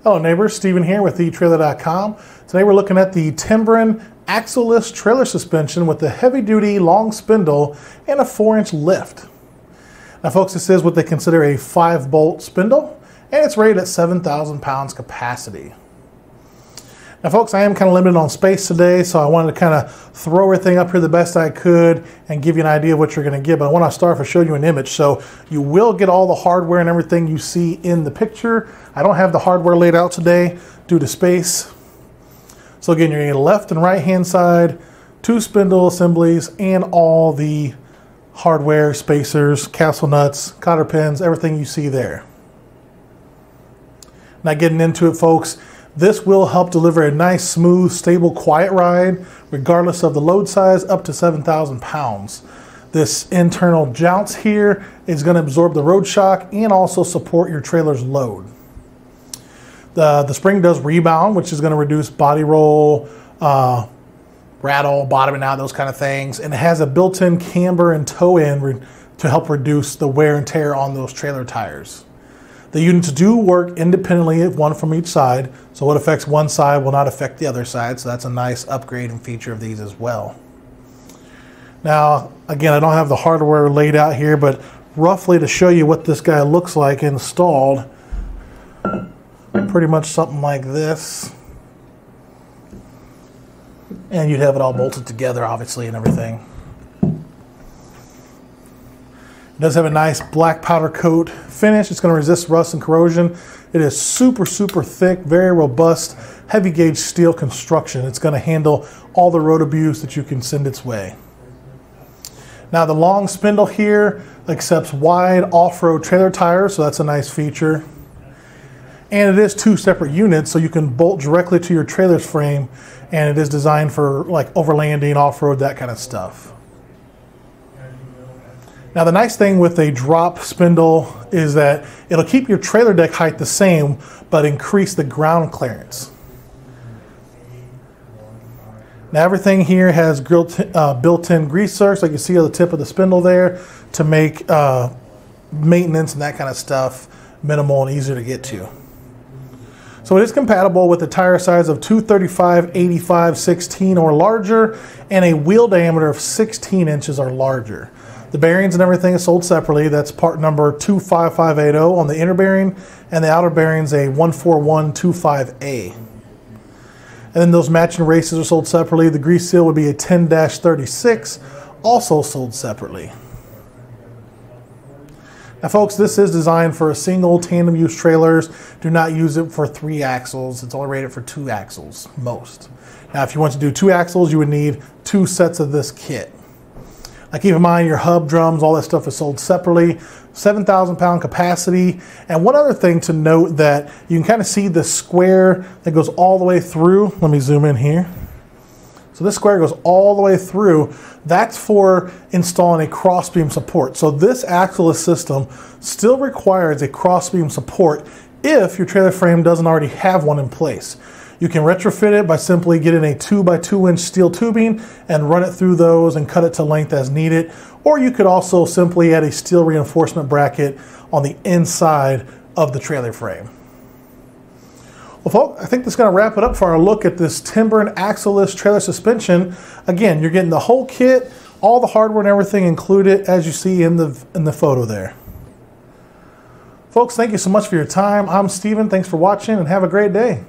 Hello neighbors, Steven here with etrailer.com. Today we're looking at the Timbren axle-less trailer suspension with a heavy-duty long spindle and a 4-inch lift. Now folks, this is what they consider a 5-bolt spindle, and it's rated at 7,000 pounds capacity. Now folks, I am kind of limited on space today, so I wanted to kind of throw everything up here the best I could and give you an idea of what you're going to get. But I want to start with showing you an image. So you will get all the hardware and everything you see in the picture. I don't have the hardware laid out today due to space. So again, you're going to get a left and right hand side, 2 spindle assemblies, and all the hardware, spacers, castle nuts, cotter pins, everything you see there. Now getting into it, folks, this will help deliver a nice, smooth, stable, quiet ride, regardless of the load size, up to 7,000 pounds. This internal jounce here is going to absorb the road shock and also support your trailer's load. The spring does rebound, which is going to reduce body roll, rattle, bottoming out, those kind of things. And it has a built-in camber and toe-in to help reduce the wear and tear on those trailer tires. The units do work independently, one from each side, so what affects one side will not affect the other side, so that's a nice upgrade and feature of these as well. Now, again, I don't have the hardware laid out here, but roughly to show you what this guy looks like installed, pretty much something like this. And you'd have it all bolted together, obviously, and everything. It does have a nice black powder coat finish. It's going to resist rust and corrosion. It is super, super thick, very robust, heavy gauge steel construction. It's going to handle all the road abuse that you can send its way. Now the long spindle here accepts wide off-road trailer tires, so that's a nice feature. And it is 2 separate units, so you can bolt directly to your trailer's frame, and it is designed for like overlanding, off-road, that kind of stuff. Now the nice thing with a drop spindle is that it'll keep your trailer deck height the same, but increase the ground clearance. Now everything here has built-in grease zerks, like you see on the tip of the spindle there, to make maintenance and that kind of stuff minimal and easier to get to. So it is compatible with a tire size of 235, 85, 16 or larger, and a wheel diameter of 16 inches or larger. The bearings and everything is sold separately. That's part number 25580 on the inner bearing, and the outer bearing's a 14125A. And then those matching races are sold separately. The grease seal would be a 10-36, also sold separately. Now folks, this is designed for a single tandem use trailers. Do not use it for 3 axles. It's only rated for 2 axles, most. Now if you want to do 2 axles, you would need 2 sets of this kit. Now keep in mind your hub, drums, all that stuff is sold separately. 7,000 pound capacity. And one other thing to note, that you can kind of see the square that goes all the way through. Let me zoom in here. So this square goes all the way through. That's for installing a crossbeam support. So this axle-less system still requires a crossbeam support if your trailer frame doesn't already have one in place. You can retrofit it by simply getting a 2x2 inch steel tubing and run it through those and cut it to length as needed. Or you could also simply add a steel reinforcement bracket on the inside of the trailer frame. Well folks, I think that's going to wrap it up for our look at this Timbren axle-less trailer suspension. Again, you're getting the whole kit, all the hardware and everything included, as you see in the photo there. Folks, thank you so much for your time. I'm Steven. Thanks for watching and have a great day.